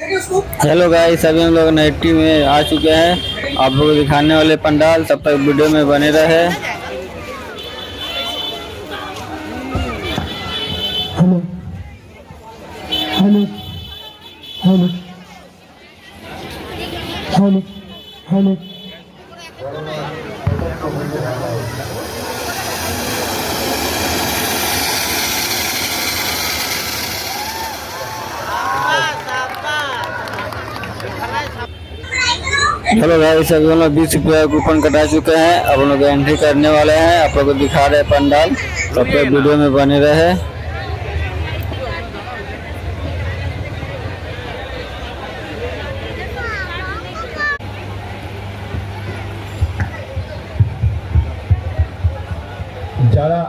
Hello guys, अभी हम लोग नाइटी में आ चुके हैं। आप लोग को दिखाने वाले पंडाल, तब तक वीडियो में बने रहे। Hello hello hello hello hello hello guys, अभी हम लोग 20 रुपया कूपन कटा चुके हैं। अब हम लोग एंट्री करने वाले हैं। आप लोग को दिखा रहे हैं पंडाल, तब तक वीडियो में बने रहे। যারা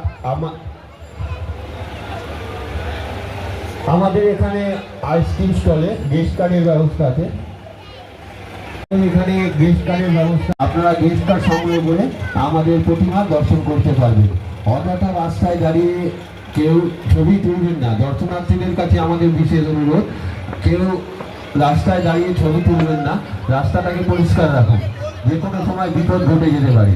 আমাদের এখানে আইসক্রিম স্টলে গেস্ট কার্ডের ব্যবস্থা আছে। এখানে গেস্ট কার্ডের ব্যবস্থা, আপনারা গেস্ট কার্ড সংগ্রহ করে আমাদের প্রতিমা দর্শন করতে পারবেন। অযথা রাস্তায় দাঁড়িয়ে কেউ ছবি তুলবেন না। দর্শনার্থীদের কাছে আমাদের বিশেষ অনুরোধ, কেউ রাস্তায় দাঁড়িয়ে ছবি তুলবেন না। রাস্তাটাকে পরিষ্কার রাখুন, যে কোনো সময় বিপদ ঘটে যেতে পারে।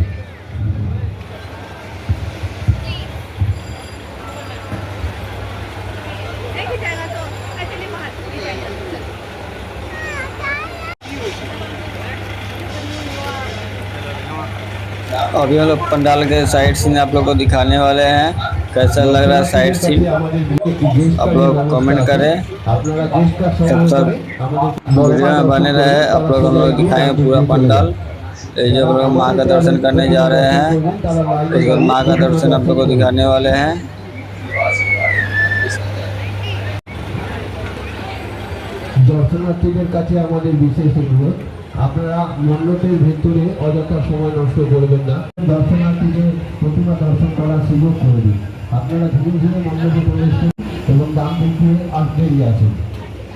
अभी हम लोग पंडाल के साइड सीन आप लोग को दिखाने वाले हैं। कैसा लग रहा है साइड सीन, आप लोग कमेंट करें। तब तक वीडियो में बने रहे। आप लोग हम लोग दिखाएंगे पूरा पंडाल। जब हम लोग माँ का दर्शन करने जा रहे हैं, तो माँ का दर्शन आप लोग को दिखाने वाले हैं। দর্শনার্থীদের কাছে আমাদের বিশেষ অনুরোধ, আপনারা মণ্ডপের ভেতরে অযথা সময় নষ্ট করবেন না। দর্শনার্থীদের প্রতিমা দর্শন করার সুযোগ করে দিন। আপনারা ধীরে ধীরে মণ্ডপে প্রবেশ করুন এবং ডান দিকে বেরিয়ে আসুন।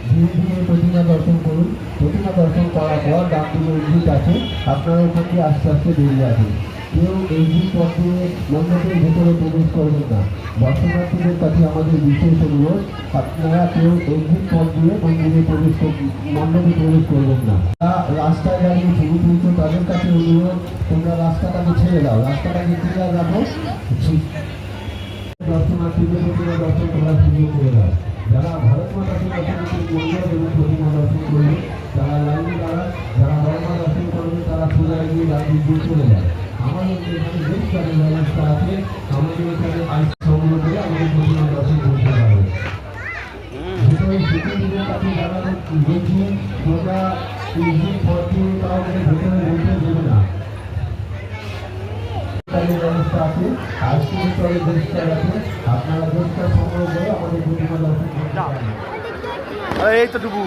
ধীরে ধীরে প্রতিমা দর্শন করুন। প্রতিমা দর্শন করার পর ডান দিকে এক্সিট আছে, আপনারা ওখান থেকে আস্তে আস্তে বেরিয়ে আসুন। কেউ এক্সিট পথ দিয়ে মণ্ডপের ভেতরে প্রবেশ করবেন না। দর্শনার্থীদের কাছে আমাদের বিশেষ অনুরোধ, আপনারা কেউ এক্সিট পথ দিয়ে মন্দিরে মণ্ডপে প্রবেশ করবেন না। রাস্তায় দাঁড়িয়ে ছবি তুলছো, তাদের কাছে অনুরোধ, তোমরা রাস্তাটাকে ছেড়ে দাও, রাস্তাটাকে ক্লিয়ার রাখো। দর্শনার্থীদের প্রতিমা দর্শন করার সুযোগ করে দাও। যারা ভারত মাতাকে দর্শন মন্দির এবং প্রতিমা দর্শন করবে, তারা লাইনে দাঁড়ায়। যারা বড়মা দর্শন করবে, তারা সোজা গিয়ে রাজনীতি দিয়ে চলে যায়। আমাদের এখানে বেশ কাজের ব্যবস্থা আছে। আমাদের এখানে আইস সংগ্রহ করে আমাদের প্রতিমা দর্শন করতে পারবে। সিকিউরিটিদের কাছে যারা দেখি তোমরা কাউকে ভেতরে বলতে দেবে না। ব্যবস্থা আছে, আইসক্রিম স্টলের ব্যবস্থা আছে। আপনারা ব্যবস্থা সংগ্রহ করে আমাদের প্রতিমা দর্শন করতে পারবেন। এই তো ডুবু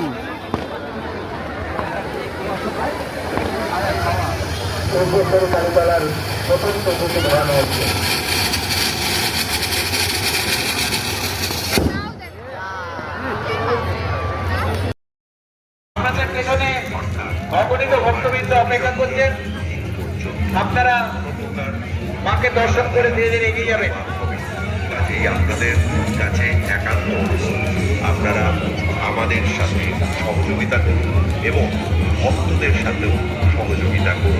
কালীতলার প্রথম চতুর্থ ঘোরানো হচ্ছে। আমাদের পেছনে অগণিত ভক্তবৃন্দ অপেক্ষা করছেন। আপনারা মাকে দর্শন করে ধীরে ধীরে এগিয়ে যাবেন। আপনাদের কাছে একান্ত আপনারা আমাদের সাথে সহযোগিতা করুন এবং ভক্তদের সাথেও সহযোগিতা করুন।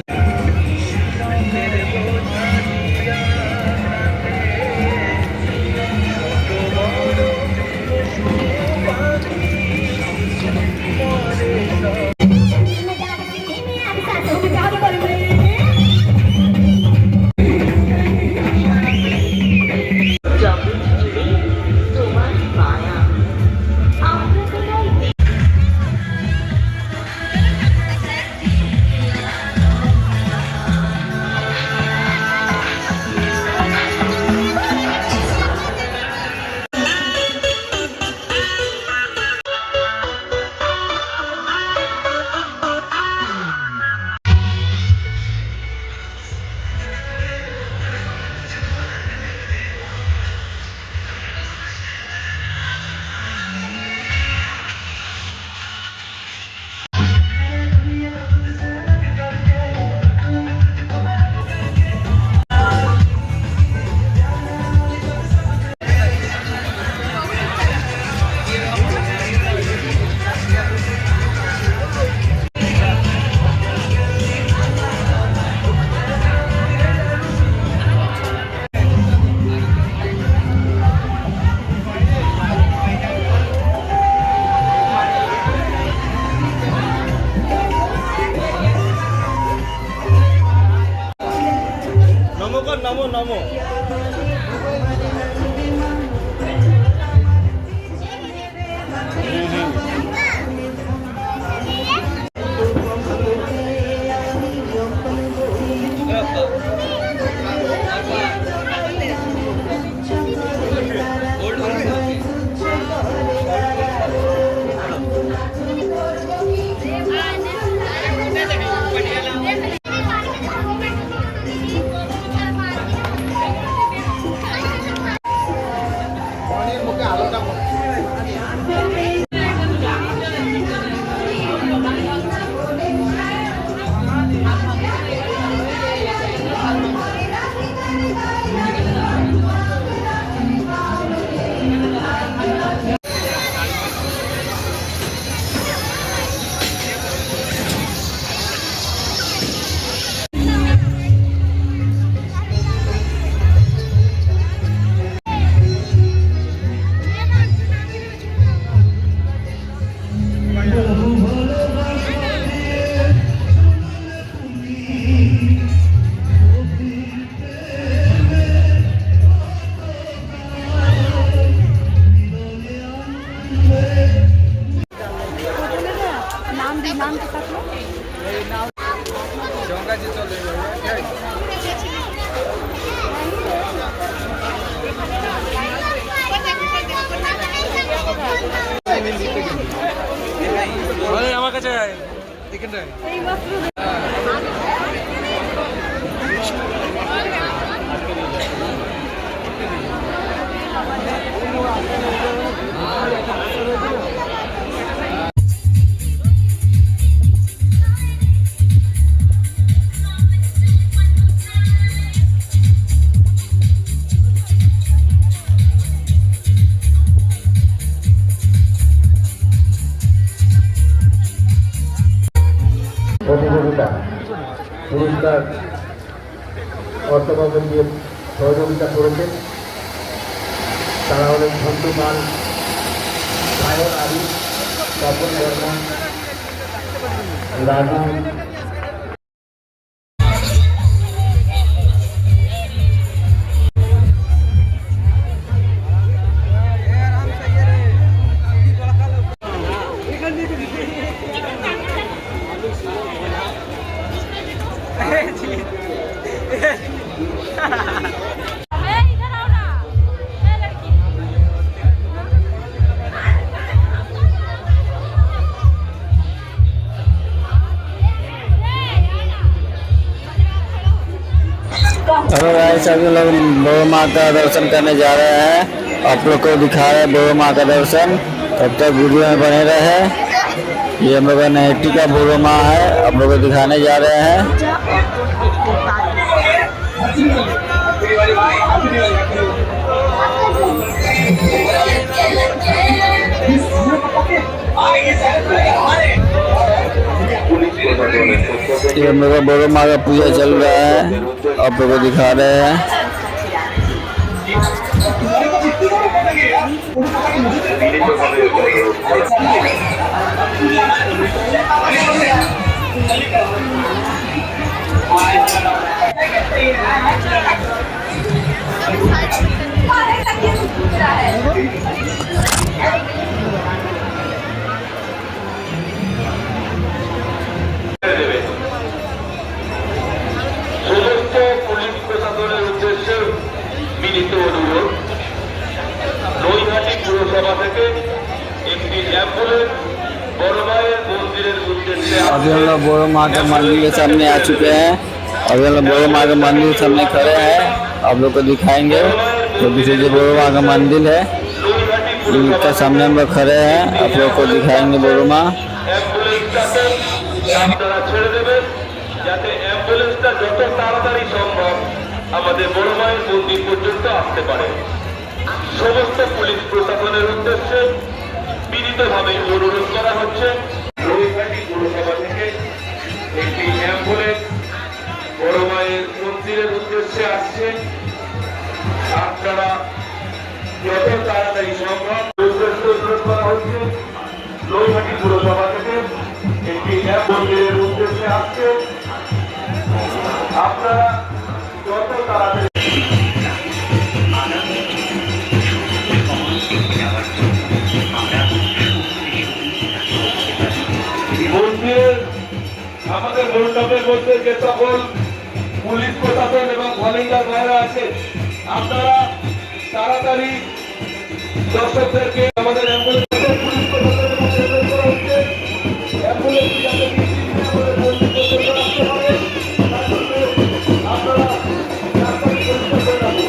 নাম কি থাকলো? আমার কাছে এখানটায় প্রতিযোগিতা পুরস্কার অর্থবাবন দিয়ে সহযোগিতা করেছেন। তারা হলেন ধন্যবাদ সায়র আলী, তপন বর্মন, রাজু। हेलो गाइस, अभी लोग बोरो माँ का दर्शन करने जा रहे हैं। आप लोग को दिखा रहे हैं बोरो माँ का दर्शन। तब तक वीडियो में बने रहे। ये हम लोग का नैटी का बोरो माँ है, आप लोग को दिखाने जा रहे हैं। ये हम लोग का बोरो माँ का पूजा चल रहा है, आप लोग को दिखा रहे हैं। সমস্ত পুলিশ প্রশাসনের উদ্দেশ্যে মিলিত অনুরোধ, নৈহাটি পুরসভা থেকে একটি অ্যাম্বুলেন্স বড়মায়ের মন্দিরের উদ্দেশ্যে अभी हम लोग बोरो माँ के मंदिर के सामने आ चुके हैं। अभी हम लोग बोरो माँ के मंदिर के सामने खड़े हैं, आप लोग को दिखाएंगे। तो पीछे जो बोरो माँ का मंदिर है इसके सामने हम लोग खड़े हैं, आप लोग को दिखाएंगे बोरो माँ। অ্যাম্বুলেন্সটাকে আপনারা ছেড়ে দেবেন, যাতে অ্যাম্বুলেন্সটা যত তাড়াতাড়ি সম্ভব আমাদের বড় মায়ের মন্দির পর্যন্ত আসতে পারে। সমস্ত পুলিশ প্রশাসনের উদ্দেশ্যে বিনীতভাবে অনুরোধ করা হচ্ছে, নৈহাটি পুরসভা থেকে একটি অ্যাম্বুলেন্স বড় মায়ের মন্দিরের উদ্দেশ্যে আসছে। আপনারা যত তাড়াতাড়ি সম্ভব উদ্দেশ্য অনুরোধ করা হচ্ছে, নৈহাটি পুরসভা থেকে একটি মন্দিরের উদ্দেশ্যে আসছে। আপনারা যত তাড়াতাড়ি মন্দিরের আমাদের মণ্ডপের মধ্যে যে সকল পুলিশ প্রশাসন এবং ভলেন্টিয়ার ভাইরা আছে, আপনারা তাড়াতাড়ি দর্শকদেরকে আমাদের অ্যাম্বুলেন্স পুলিশ প্রশাসনের মধ্যে করা হচ্ছে। অ্যাম্বুলেন্স যাতে নিশ্চিতভাবে মন্দির পর্যন্ত আসতে পারে, তার জন্য আপনারা রাস্তাটি পরিষ্কার করে রাখুন।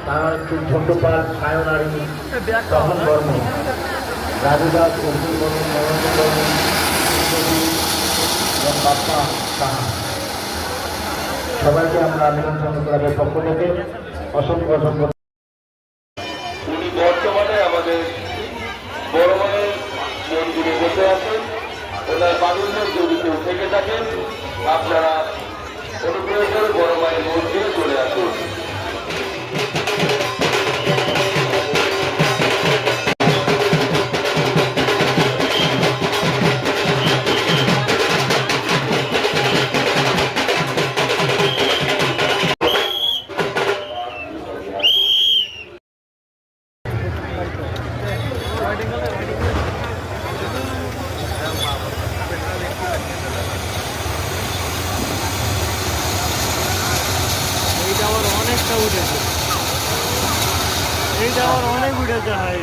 তারা ঝন্ডুপাল সায়নারী তখন বর্ম রাজু দাস অর্জুন বর্মন নরেন্দ্র বর্মন এবং বাপ্পা সাহা সবাইকে আমরা অভিনন্দন ক্লাবের পক্ষ থেকে অসংখ্য অসংখ্য। উনি বর্তমানে আমাদের বড় মায়ের মন্দিরে বসে আছেন। ওনার বাদুল্যের যদি কেউ থেকে থাকেন আপনারা অনুগ্রহ করে বড় মায়ের মন্দিরে চলে আসুন। এইটা আবার অনেকটা উঠেছে, এইটা আবার অনেক উঠেছে ভাই।